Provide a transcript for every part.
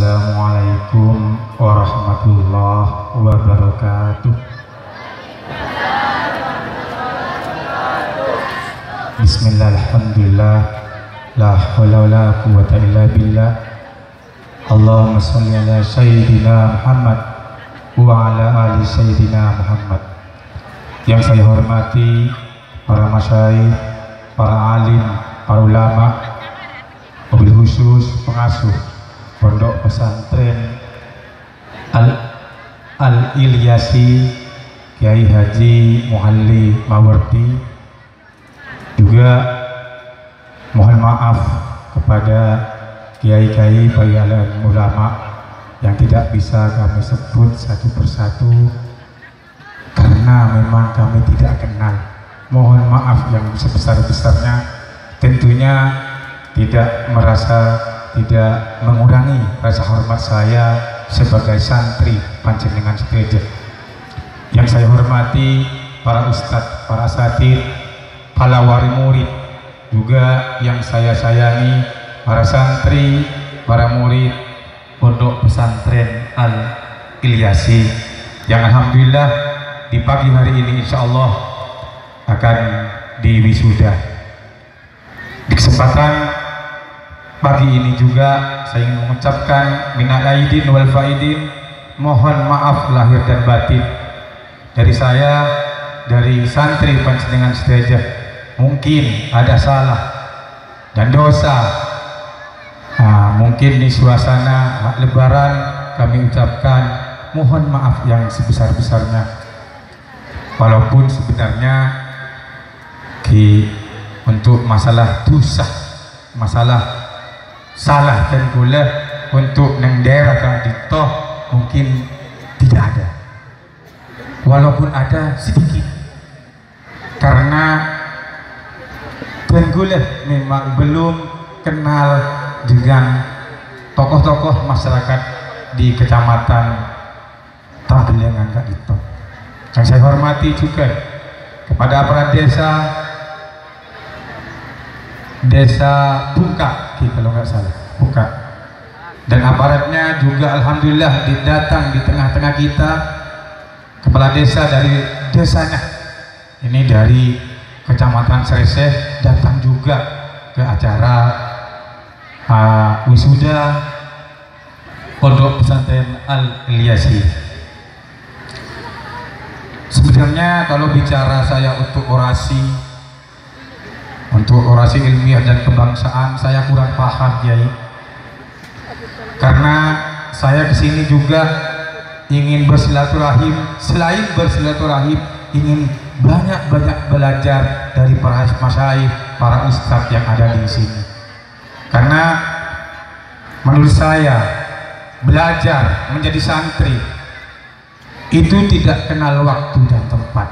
Assalamualaikum warahmatullahi wabarakatuh. Bismillah, alhamdulillah, la hawla wa la quwwata illa billah. Allahumma sholli ala sayyidina Muhammad wa ala ali sayyidina Muhammad. Yang saya hormati para masyayikh, para alim, para ulama, wabil khusus pengasuh Pondok Pesantren Al-Ilyasi Kiai Haji Muhalli Mawardi. Juga mohon maaf kepada kiai-kiai bayalan ulama yang tidak bisa kami sebut satu persatu karena memang kami tidak kenal. Mohon maaf yang sebesar-besarnya, tentunya tidak mengurangi rasa hormat saya sebagai santri panjenengan sedaja. Yang saya hormati para ustadz, para asatidz, para wali murid, juga yang saya sayangi para santri, para murid Pondok Pesantren Al-Ilyasi yang alhamdulillah di pagi hari ini insya Allah akan diwisuda. Di kesempatan pagi ini juga saya ingin mengucapkan minal aidin wal faidin, mohon maaf lahir dan batin dari saya, dari santri panjenengan sedaja. Mungkin ada salah dan dosa. Mungkin di suasana lebaran kami ucapkan mohon maaf yang sebesar-besarnya. Walaupun sebenarnya untuk masalah dosa, masalah salah dan gula untuk neng daerah Kang Dito mungkin tidak ada, walaupun ada sedikit, karena Tengguleh memang belum kenal dengan tokoh-tokoh masyarakat di kecamatan Tabelengan Kang Dito. Yang saya hormati juga kepada aparat desa Bungka, kalau nggak salah Bungka, dan aparatnya juga alhamdulillah datang di tengah-tengah kita. Kepala desa dari desanya ini dari Kecamatan Sreseh datang juga ke acara wisuda Pondok Pesantren Al-Ilyasi. Sebenarnya kalau bicara saya untuk orasi ilmiah dan kebangsaan, saya kurang paham, Kiai. Karena saya kesini juga ingin bersilaturahim, selain bersilaturahim, ingin banyak-banyak belajar dari para masyayikh, para ustadz yang ada di sini. Karena menurut saya belajar menjadi santri itu tidak kenal waktu dan tempat.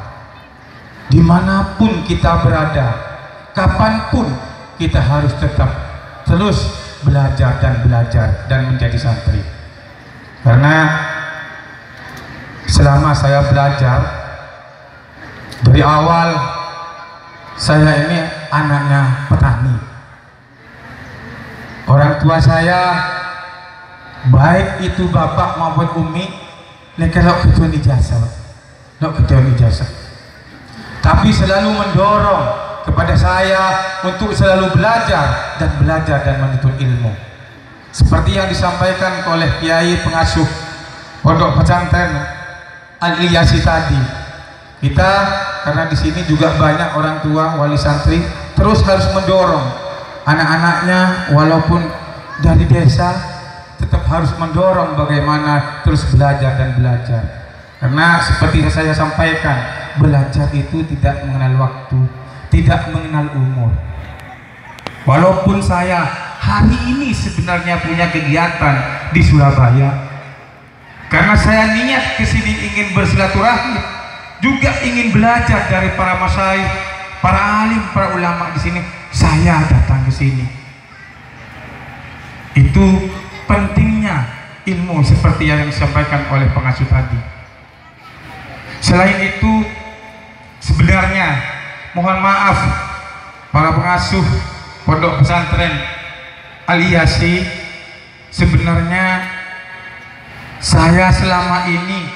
Dimanapun kita berada, kapanpun kita harus tetap terus belajar dan menjadi santri. Karena selama saya belajar dari awal, saya ini anaknya petani. Orang tua saya baik itu bapak maupun umi kalau ketuan ijazah, tapi selalu mendorong kepada saya untuk selalu belajar dan menuntut ilmu. Seperti yang disampaikan oleh Kiai pengasuh Pondok Pesantren Al-Ilyasi tadi, kita karena di sini juga banyak orang tua wali santri terus harus mendorong anak-anaknya, walaupun dari desa tetap harus mendorong bagaimana terus belajar. Karena seperti yang saya sampaikan, belajar itu tidak mengenal waktu, tidak mengenal umur. Walaupun saya hari ini sebenarnya punya kegiatan di Surabaya, karena saya niat kesini ingin bersilaturahmi, juga ingin belajar dari para masyayikh, para alim, para ulama di sini. Saya datang ke sini. Itu pentingnya ilmu seperti yang disampaikan oleh pengasuh tadi. Selain itu, sebenarnya mohon maaf para pengasuh Pondok Pesantren Al-Ilyasi, sebenarnya Saya selama ini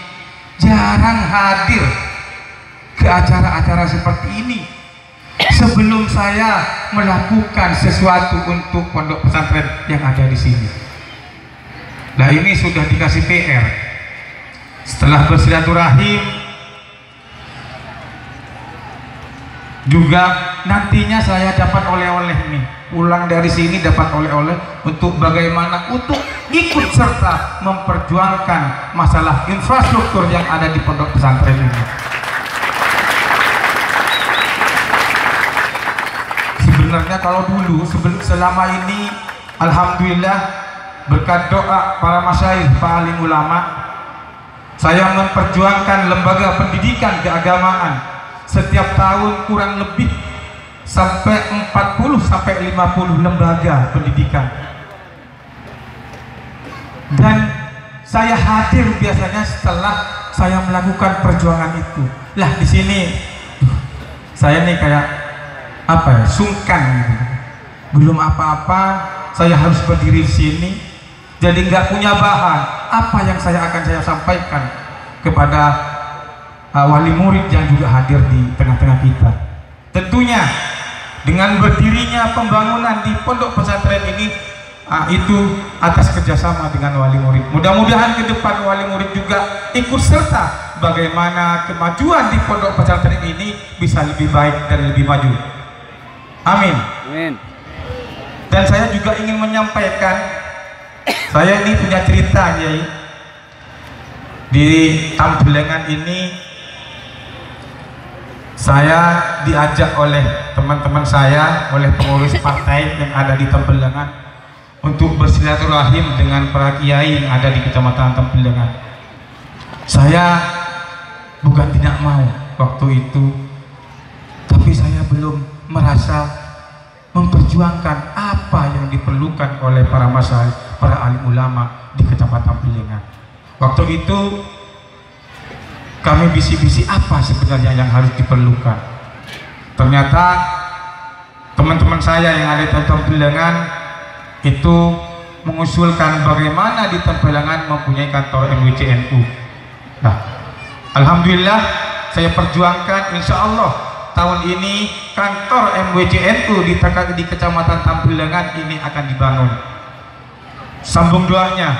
jarang hadir ke acara-acara seperti ini sebelum saya melakukan sesuatu untuk pondok pesantren yang ada di sini. Nah, ini sudah dikasih PR. Setelah bersilaturahim, juga nantinya saya dapat oleh-oleh nih, pulang dari sini dapat oleh-oleh untuk bagaimana untuk ikut serta memperjuangkan masalah infrastruktur yang ada di pondok pesantren ini. Sebenarnya kalau dulu selama ini alhamdulillah berkat doa para masyayikh, para alim ulama, saya memperjuangkan lembaga pendidikan keagamaan setiap tahun kurang lebih sampai 40 sampai 50 lembaga pendidikan. Dan saya hadir biasanya setelah saya melakukan perjuangan itu. Lah di sini saya nih kayak apa ya, sungkan gitu. Belum apa-apa saya harus berdiri di sini, jadi nggak punya bahan apa yang saya sampaikan kepada wali murid yang juga hadir di tengah-tengah kita. Tentunya dengan berdirinya pembangunan di pondok pesantren ini itu atas kerjasama dengan wali murid. Mudah-mudahan ke depan wali murid juga ikut serta bagaimana kemajuan di pondok pesantren ini bisa lebih baik dan lebih maju. Amin. Amin. Dan saya juga ingin menyampaikan, saya ini punya cerita, Yai. Di Tambelangan ini saya diajak oleh teman-teman saya, oleh pengurus partai yang ada di Tambelangan untuk bersilaturahim dengan para kiai yang ada di Kecamatan Tambelangan. Saya bukan tidak mau waktu itu, tapi saya belum merasa memperjuangkan apa yang diperlukan oleh para masyayikh, para alim ulama di Kecamatan Tambelangan. Waktu itu kami bisi-bisi apa sebenarnya yang harus diperlukan. Ternyata teman-teman saya yang ada di Tambelangan itu mengusulkan bagaimana di Tambelangan mempunyai kantor MWCNU. Nah, alhamdulillah saya perjuangkan, insya Allah tahun ini kantor MWCNU di Kecamatan Tambelangan ini akan dibangun. Sambung doanya,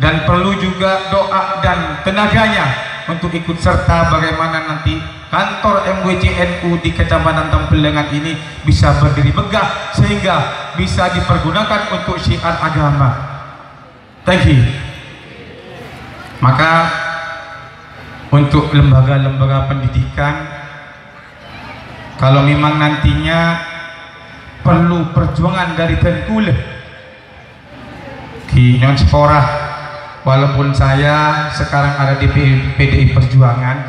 dan perlu juga doa dan tenaganya untuk ikut serta bagaimana nanti kantor MWCNU di Kecamatan Tambelangan ini bisa berdiri megah sehingga bisa dipergunakan untuk syiar agama. Thank you. Maka untuk lembaga-lembaga pendidikan, kalau memang nantinya perlu perjuangan dari Tengkuleh di Nyon Seporah, walaupun saya sekarang ada di PDI Perjuangan,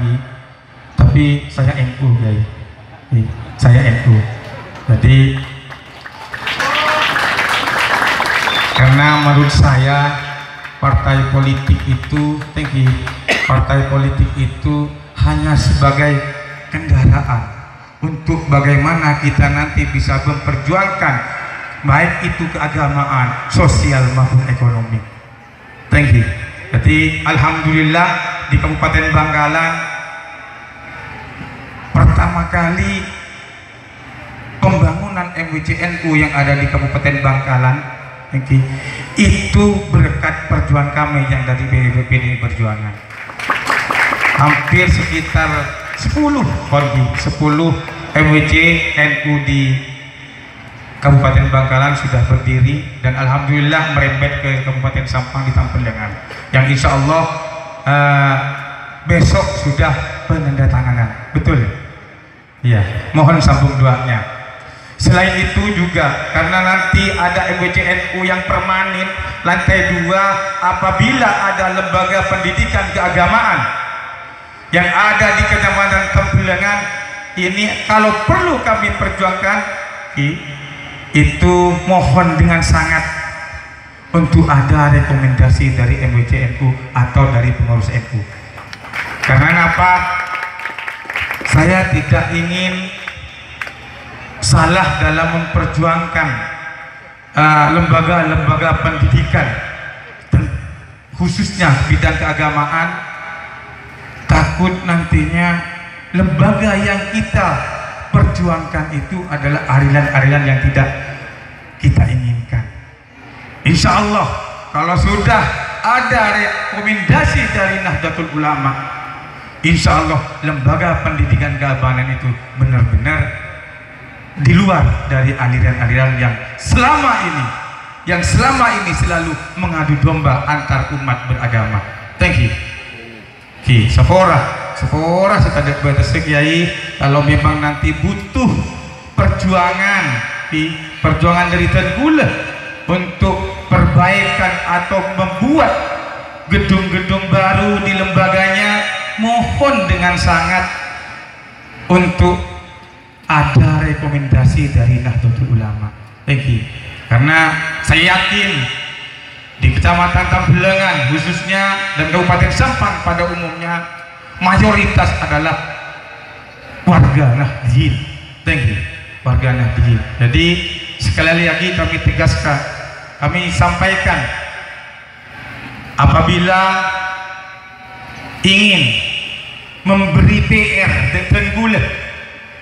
tapi saya NU, saya NU. Jadi karena menurut saya partai politik itu, partai politik itu hanya sebagai kendaraan untuk bagaimana kita nanti bisa memperjuangkan baik itu keagamaan, sosial maupun ekonomi. Thank you. Jadi alhamdulillah di Kabupaten Bangkalan pertama kali pembangunan MWCNU yang ada di Kabupaten Bangkalan itu berkat perjuangan kami yang dari PDI Perjuangan. Hampir sekitar 10 MWCNU di Kabupaten Bangkalan sudah berdiri dan alhamdulillah merembet ke Kabupaten Sampang di Tambelangan, yang insya Allah besok sudah penandatanganan. Betul ya? Mohon sambung doanya. Selain itu juga karena nanti ada MWCNU yang permanen lantai 2, apabila ada lembaga pendidikan keagamaan yang ada di Kecamatan Tambelangan ini, kalau perlu kami perjuangkan itu, mohon dengan sangat untuk ada rekomendasi dari MWCNU atau dari pengurus NU. Karena apa? Saya tidak ingin salah dalam memperjuangkan lembaga-lembaga pendidikan, khususnya bidang keagamaan, takut nantinya lembaga yang kita perjuangkan itu adalah aliran-aliran yang tidak kita inginkan. Insya Allah kalau sudah ada rekomendasi dari Nahdlatul Ulama, insya Allah lembaga pendidikan keagamaan itu benar-benar di luar dari aliran-aliran yang selama ini selalu mengadu domba antar umat beragama. Thank you. Ki, Sephora sekadak batas Kiai, kalau memang nanti butuh perjuangan dari Tenggule untuk perbaikan atau membuat gedung-gedung baru di lembaganya, mohon dengan sangat untuk ada rekomendasi dari Nahdlatul Ulama. Thank you. Karena saya yakin di Kecamatan Tambelangan khususnya dan Kabupaten Sampang pada umumnya mayoritas adalah warga Nahdliyin. Thank you. Warga Nahdliyin. Jadi sekali lagi kami tegaskan, kami sampaikan, apabila ingin memberi PR dan Tenggule,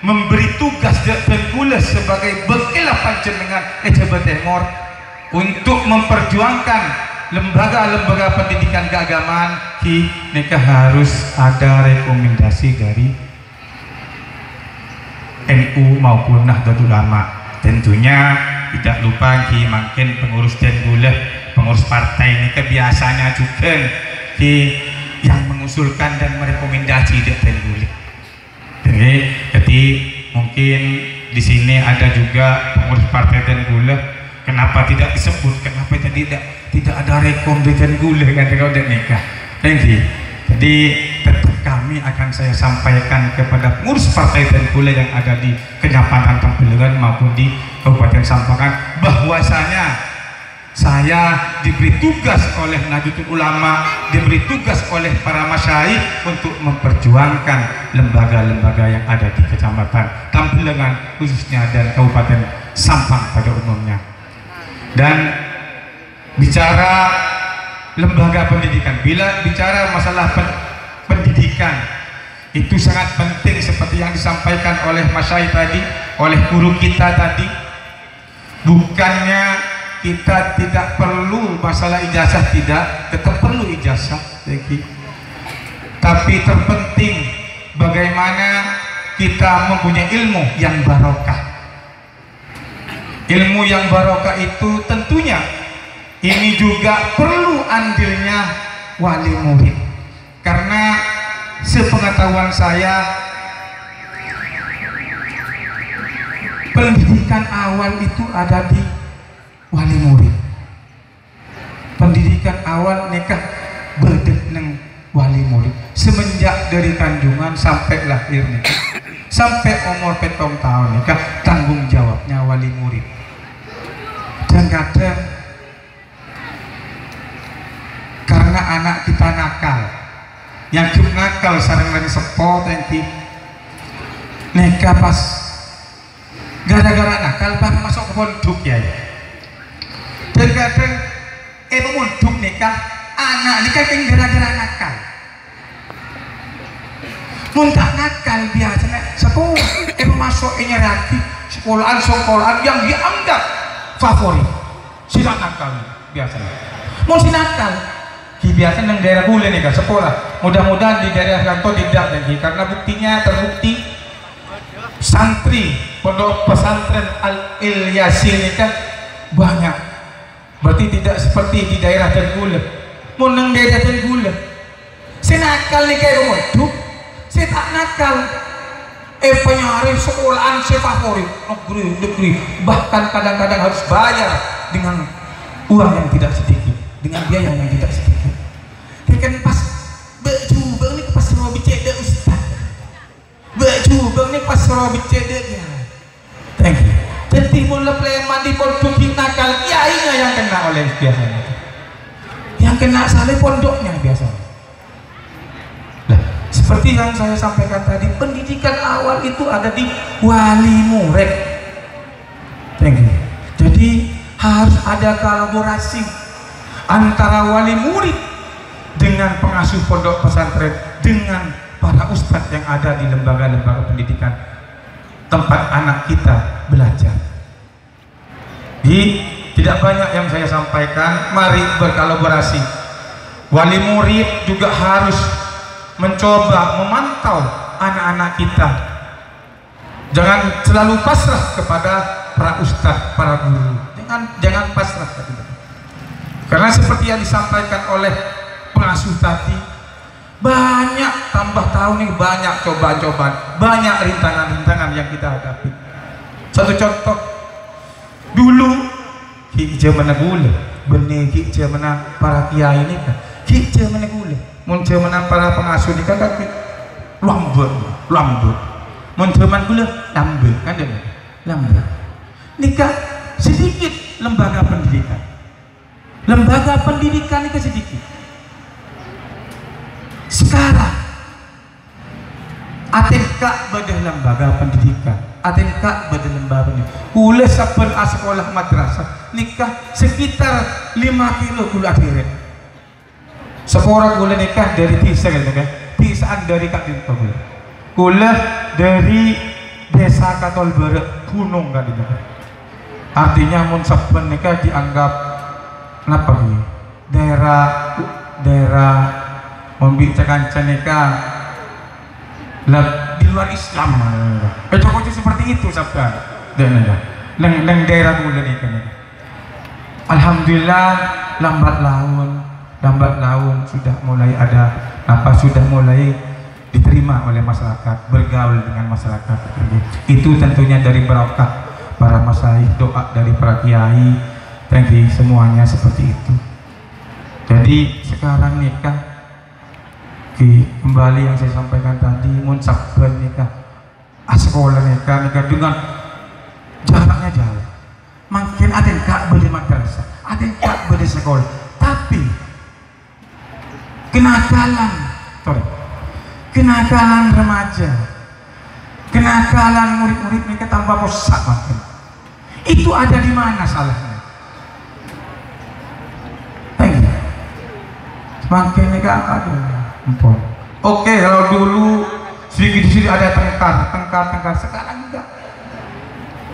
memberi tugas Tenggule sebagai bekal panjenengan Jawa Timur untuk memperjuangkan lembaga-lembaga pendidikan keagamaan, mereka harus ada rekomendasi dari NU maupun Nahdlatul Ulama. Tentunya tidak lupa makin pengurus Tenggule, pengurus partai ini biasanya juga yang mengusulkan dan merekomendasi di Tenggule. Jadi mungkin di sini ada juga pengurus partai Tenggule, kenapa tidak disebut, kenapa tidak ada rekom di Tenggule kan kalau tidak nikah. Jadi tetap kami akan saya sampaikan kepada pengurus partai Tenggule yang ada di Kecamatan Tambelangan maupun di Kabupaten Sampang, bahwasanya saya diberi tugas oleh Nahdlatul Ulama, diberi tugas oleh para masyayikh untuk memperjuangkan lembaga-lembaga yang ada di Kecamatan Tambelangan khususnya dan Kabupaten Sampang pada umumnya. Dan bicara lembaga pendidikan, bila bicara masalah pendidikan itu sangat penting seperti yang disampaikan oleh masyayikh tadi, oleh guru kita tadi. Bukannya kita tidak perlu masalah ijazah, tidak, tetap perlu ijazah, tapi terpenting bagaimana kita mempunyai ilmu yang barokah. Ilmu yang barokah itu tentunya ini juga perlu andilnya wali murid, karena sepengetahuan saya pendidikan awal itu ada di wali murid. Pendidikan awal nikah bedek neng wali murid semenjak dari kandungan sampai lahir nikah, sampai umur 7 tahun nikah, tanggung jawabnya wali murid. Dan kadang karena anak kita nakal, yang nakal sareng lagi sepot enti nikah pas gara-gara nakal pas masuk ke pondok ya. Dan kadang mondok nikah, anak nikah yang gara-gara nakal. Muntah nakal biasanya sepuh masuk lagi sekolahan yang dianggap favorit. Sila nakal biasanya. Mau si nakal biasanya yang daerah Bule nih sekolah. Mudah-mudahan di daerah kantor tidak lagi, karena buktinya terbukti santri pondok pesantren Al Ilyasin ini kan banyak. Berarti tidak seperti di daerah Tenggule. Mau neng daerah Tenggule, si nakal nih kayak moduk, si tak nakal. Penyari sekolahan si favorit negeri, bahkan kadang-kadang harus bayar dengan uang yang tidak sedikit, dengan biaya yang tidak sedikit. Kan pas baju bang nih pas robi cedek ustaz, baju bang nih pas robi cedeknya. Thank you. Dan timbul preman di pondok nakal, kiainya yang kena oleh biasanya, yang kena saleh pondoknya biasanya. Nah, seperti yang saya sampaikan tadi, pendidikan awal itu ada di wali murid. Thank you. Jadi harus ada kolaborasi antara wali murid dengan pengasuh pondok pesantren, dengan para ustadz yang ada di lembaga-lembaga pendidikan tempat anak kita belajar. Jadi tidak banyak yang saya sampaikan, mari berkolaborasi. Wali murid juga harus mencoba memantau anak-anak kita. Jangan selalu pasrah kepada para ustadz, para guru. Jangan pasrah. Karena seperti yang disampaikan oleh pengasuh tadi, banyak tambah tahun ini, banyak cobaan-cobaan, banyak rintangan-rintangan yang kita hadapi. Satu contoh, dulu hijau mana gula, benih hijau mana para kiai ini kan, hijau mana gula, muncul mana para pengasuh ini kan lambut, muncul mana gula, lambat, kan dia, lambat. Nikah sedikit lembaga pendidikan ini sedikit. Sekarang atenka pada lembaga pendidikan, ule saben sekolah madrasah nikah sekitar 5 kilo gula akirin. Seorang gula nikah dari desa gitu kan, desaan dari Kak Dinto gula dari desa Katolbere gunung kan gitu kan. Artinya mun saben nikah dianggap kenapa nih? Daerah membicarkan nikah di luar Islam. Kocok seperti itu sabda. Neng daerah gula nikah. Alhamdulillah lambat laun sudah mulai ada sudah mulai diterima oleh masyarakat, bergaul dengan masyarakat. Itu tentunya dari berkah para masyayikh, doa dari para kiai, semuanya seperti itu. Jadi sekarang nikah kembali yang saya sampaikan tadi, munsabban nikah, sekolah nikah dengan jaraknya jauh. Mungkin ada yang gak boleh madrasah, ada yang gak boleh sekolah, tapi kenakalan remaja, kenakalan murid-murid mereka tanpa posak makin. Itu ada di mana salahnya? Makin nikah ada. Oke, kalau dulu sedikit ada tengkar, sekarang enggak.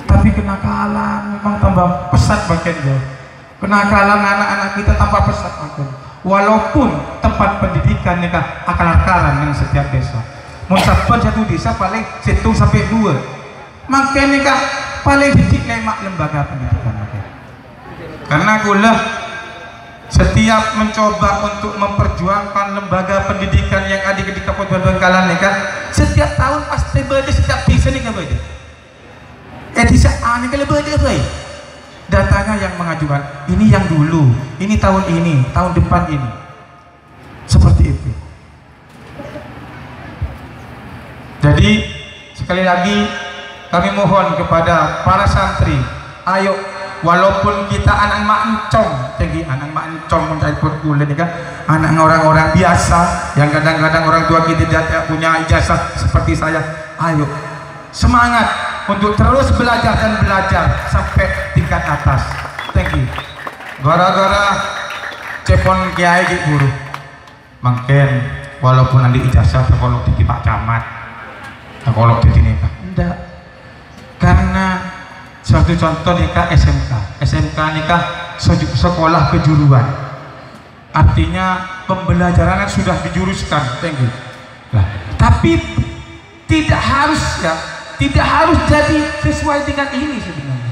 Tapi kenakalan memang tambah pesat makin jauh. Kenakalan anak-anak kita tambah pesat makin. Walaupun tempat pendidikan nikah akal-akalan yang setiap desa. Munsabban satu desa paling 1 sampai 2. Makin nikah paling sedikit lemak lembaga pendidikan makin. Karena gula setiap mencoba untuk memperjuangkan lembaga pendidikan yang ada di Kabupaten Bangkalan nikah, setiap tahun pasti beda, setiap desa nikah beda. Desa A nikah beda baik. Datanya yang mengajukan, ini yang dulu, ini tahun depan ini. Seperti itu. Jadi sekali lagi kami mohon kepada para santri, ayo walaupun kita anak mancong mencari perkuliahan kan, anak orang-orang biasa yang kadang-kadang orang tua kita tidak punya ijazah seperti saya, ayo semangat untuk terus belajar sampai tingkat atas. Thank you. Gara-gara cepon kiai guru, mungkin walaupun nanti ijazah kalau di Pak Camat, kalau di sini enggak, karena suatu contoh nikah SMK nikah sekolah kejuruan, artinya pembelajaran sudah dijuruskan. Thank you. Nah, tapi tidak harus jadi sesuai dengan ini sebenarnya.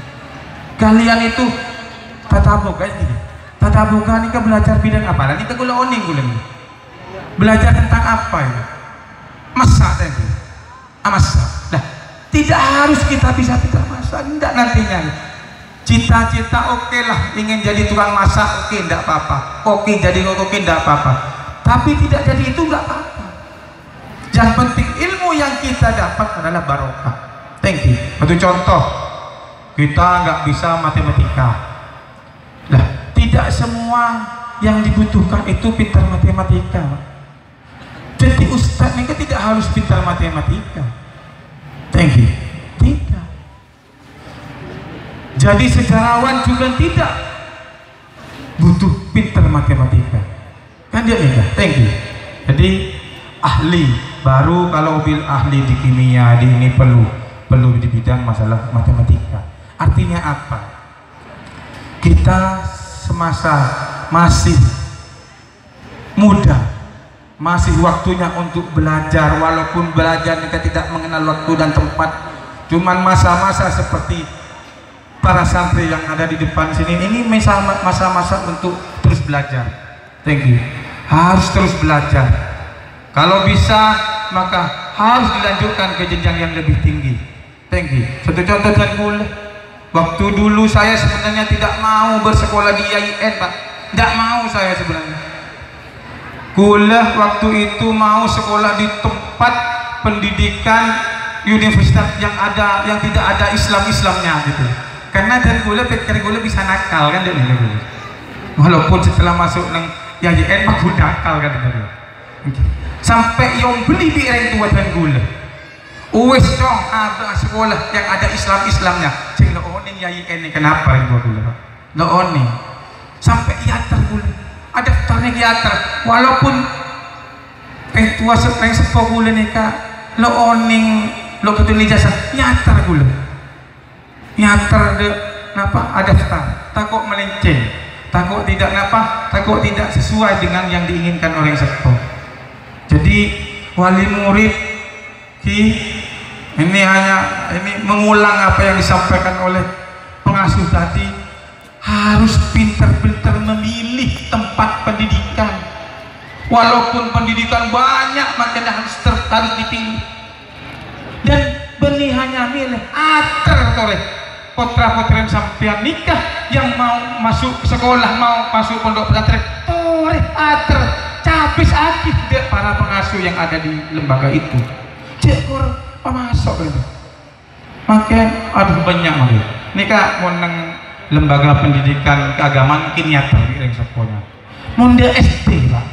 Kalian itu tata boga gini, tata boga nikah belajar bidang apa? Nanti kita gula belajar tentang apa ini? Masak tadi, masak. Nah, tidak harus kita bisa masak, enggak nantinya. Cita-cita oke lah, ingin jadi tukang masak, oke, enggak apa-apa. Oke, jadi oke, enggak apa-apa. Tapi tidak jadi itu enggak apa-apa. Yang penting ilmu yang kita dapat adalah barokah. Thank you. Satu contoh, kita nggak bisa matematika. Nah, tidak semua yang dibutuhkan itu pintar matematika. Jadi ustadz ini tidak harus pintar matematika. Thank you. Tidak. Jadi sejarawan juga tidak butuh pintar matematika. Kan kan dia nikah. Thank you. Jadi ahli baru, kalau bil ahli di kimia di ini perlu di bidang masalah matematika. Artinya apa? Kita semasa masih muda, masih waktunya untuk belajar, walaupun belajar kita tidak mengenal waktu dan tempat. Cuman masa-masa seperti para santri yang ada di depan sini ini masa-masa untuk terus belajar. Thank you. Harus terus belajar. Kalau bisa maka harus dilanjutkan ke jenjang yang lebih tinggi. Thank you. Satu contoh Tuan Gul, waktu dulu saya sebenarnya tidak mau bersekolah di IAIN, Pak. Tidak mau saya sebenarnya. Kuliah waktu itu mau sekolah di tempat pendidikan universitas yang tidak ada Islamnya gitu. Karena dan gula pikir gula bisa nakal kan dia nih. Walaupun setelah masuk nang IAIN mah gula nakal kan dia. Sampai yang beli di orang tua dan gula. Uwes dong ada sekolah yang ada Islamnya. Sing lo oning IAIN ini kenapa yang gula? Lo oning. Sampai iater gula. Ada daftarnya iater. Walaupun tua yang sepuh gula nih kak. Lo oning lo betul ijazah nyater gula. Nyater de napa ada daftar. Takut melenceng. Takut tidak napa, takut tidak sesuai dengan yang diinginkan oleh yang sepuh. Jadi wali murid ini hanya mengulang apa yang disampaikan oleh pengasuh tadi. Harus pintar-pintar memilih tempat pendidikan. Walaupun pendidikan banyak, makanya harus dipilih. Dan benih hanya milih ater oleh putra-putri sampean nikah yang mau masuk sekolah, mau masuk pondok pesantren, oleh ater cabis aktif dek para pengasuh yang ada di lembaga itu. Cek kur pemasok itu. Makin aduh banyak lagi. Nikah mau neng lembaga pendidikan keagamaan mungkin nyater yang sekolahnya. Munda SD Pak.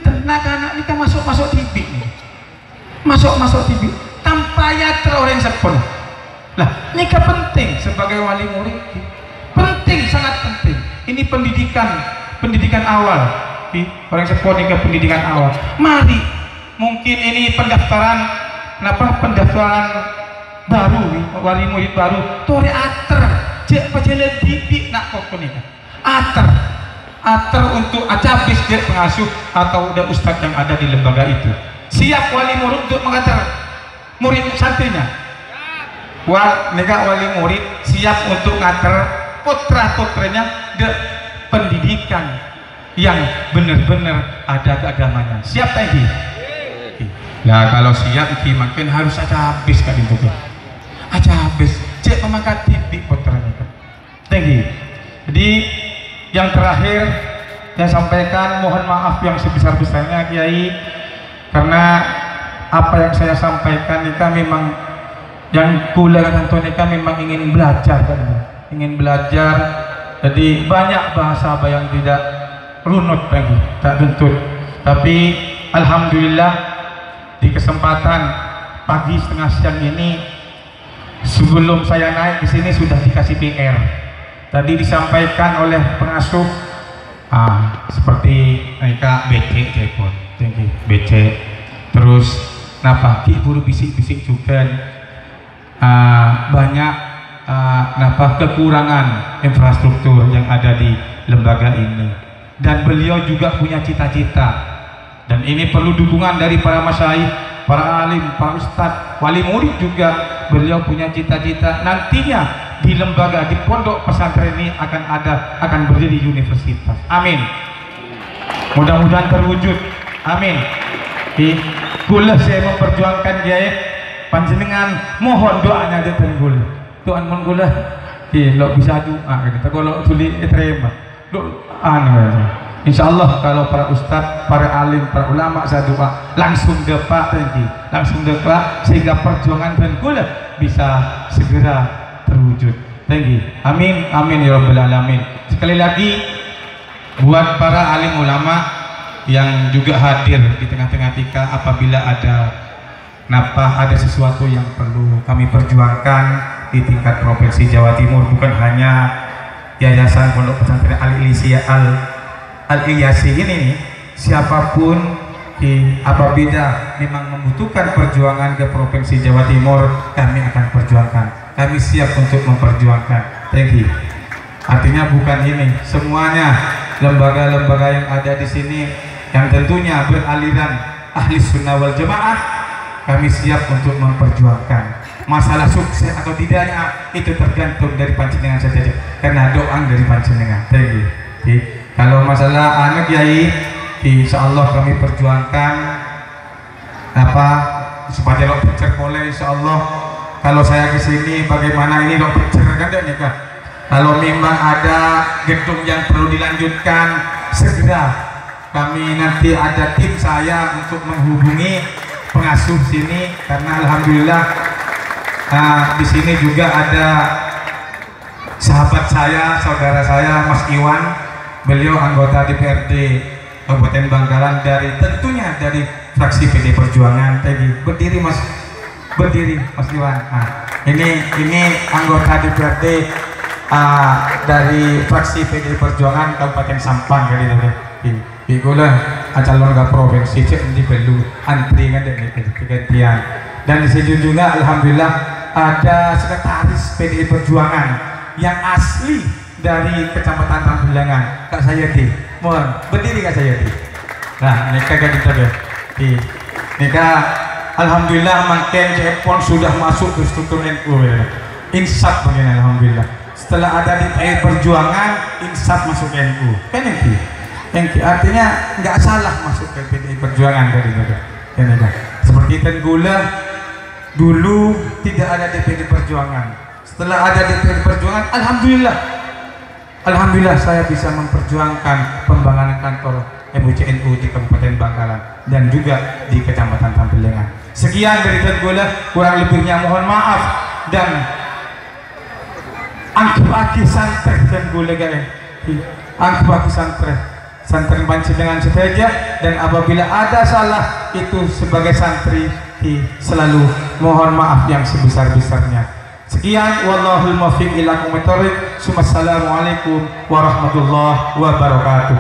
Anak-anak kita masuk TV nih. Masuk TV tanpa nyater orang sekolah. Lah, nikah penting sebagai wali murid. Penting, sangat penting. Ini pendidikan awal. Orang sekolah nikah pendidikan awal. Mari, mungkin ini pendaftaran baru, wali murid baru. Tore ater, cek pacaran didik nak kok nikah. Ater untuk acabis dia pengasuh atau udah ustadz yang ada di lembaga itu. Siap wali murid untuk mengantar murid santrinya. Wali murid siap untuk ngantar putra-putranya ke pendidikan yang benar-benar ada keagamanya. Siap tadi? Nah kalau siap makin harus aja habis kan itu. Aja habis. Cek pemangkat titik putranya. Tinggi. Jadi yang terakhir saya sampaikan, mohon maaf yang sebesar-besarnya Kiai, karena apa yang saya sampaikan itu memang yang kuliah dan nikah memang ingin belajar kan, ingin belajar. Jadi banyak bahasa yang tidak runut lagi, tak tuntut. Tapi alhamdulillah di kesempatan pagi setengah siang ini, sebelum saya naik ke sini sudah dikasih PR. Tadi disampaikan oleh pengasuh seperti mereka BC telepon, BC. Terus napa guru bisik-bisik juga banyak kekurangan infrastruktur yang ada di lembaga ini. Dan beliau juga punya cita-cita. Dan ini perlu dukungan dari para masyayikh, para alim, para ustadz, wali murid juga. Beliau punya cita-cita nantinya di lembaga, di pondok pesantren ini akan berdiri universitas. Amin. Mudah-mudahan terwujud. Amin. Gula saya memperjuangkan Kiai panjenengan, mohon doanya aja tenggul. Tuhan mon gula, lo bisa doa kita kalau tuli terima. Insya Allah kalau para ustadz, para alim, para ulama saya doa langsung depak tadi, langsung depak sehingga perjuangan tenggul bisa segera terwujud. Tinggi. Amin, amin ya rabbal alamin. Sekali lagi buat para alim ulama yang juga hadir di tengah-tengah kita, apabila ada sesuatu yang perlu kami perjuangkan di tingkat provinsi Jawa Timur, bukan hanya Yayasan Pondok Pesantren Al-Ilyasi ini nih, siapapun apabila memang membutuhkan perjuangan ke Provinsi Jawa Timur, kami akan perjuangkan. Kami siap untuk memperjuangkan. Thank you. Artinya bukan ini, semuanya lembaga-lembaga yang ada di sini yang tentunya beraliran ahli sunnah wal jamaah, kami siap untuk memperjuangkan. Masalah sukses atau tidaknya itu tergantung dari panjenengan saja, karena doa dari panjenengan. Thank you. Kalau masalah anak Kiai, insya Allah kami perjuangkan supaya lo picture boleh, insya Allah. Kalau saya kesini bagaimana ini lo picture kan nikah. Kalau memang ada gedung yang perlu dilanjutkan, segera kami nanti ada tim saya untuk menghubungi pengasuh sini, karena alhamdulillah di sini juga ada sahabat saya, saudara saya Mas Iwan, beliau anggota DPRD Kabupaten Bangkalan tentunya dari fraksi PD Perjuangan. Tadi berdiri Mas Iwan. Ini anggota DPRD dari fraksi PD Perjuangan Kabupaten Sampang kali ini. Ikulah calon ke provinsi cek di perlu antri kan dari gantian. Dan di sini juga alhamdulillah ada sekretaris PD Perjuangan yang asli dari Kecamatan Tambelangan, Kak Sayati. Mohon berdiri Kak Sayati. Nah, nikah kan kita nikah. Alhamdulillah makin Cepon sudah masuk ke struktur NU. Insaf begini alhamdulillah. Setelah ada di PD Perjuangan, insaf masuk NU. Kan yang artinya nggak salah masuk ke PD Perjuangan dari itu. Seperti Tenggula dulu tidak ada DPD Perjuangan. Setelah ada DPD Perjuangan, alhamdulillah saya bisa memperjuangkan pembangunan kantor MUCNU di Kabupaten Bangkalan dan juga di Kecamatan Tambelangan. Sekian dari Tenggula, kurang lebihnya mohon maaf, dan angkep santri Tenggula kalian, angkep santri panjenengan sedaja, dan apabila ada salah itu sebagai santri selalu mohon maaf yang sebesar-besarnya. Sekian, wallahul muwaffiq ila aqwamit thoriq. Assalamualaikum warahmatullahi wabarakatuh.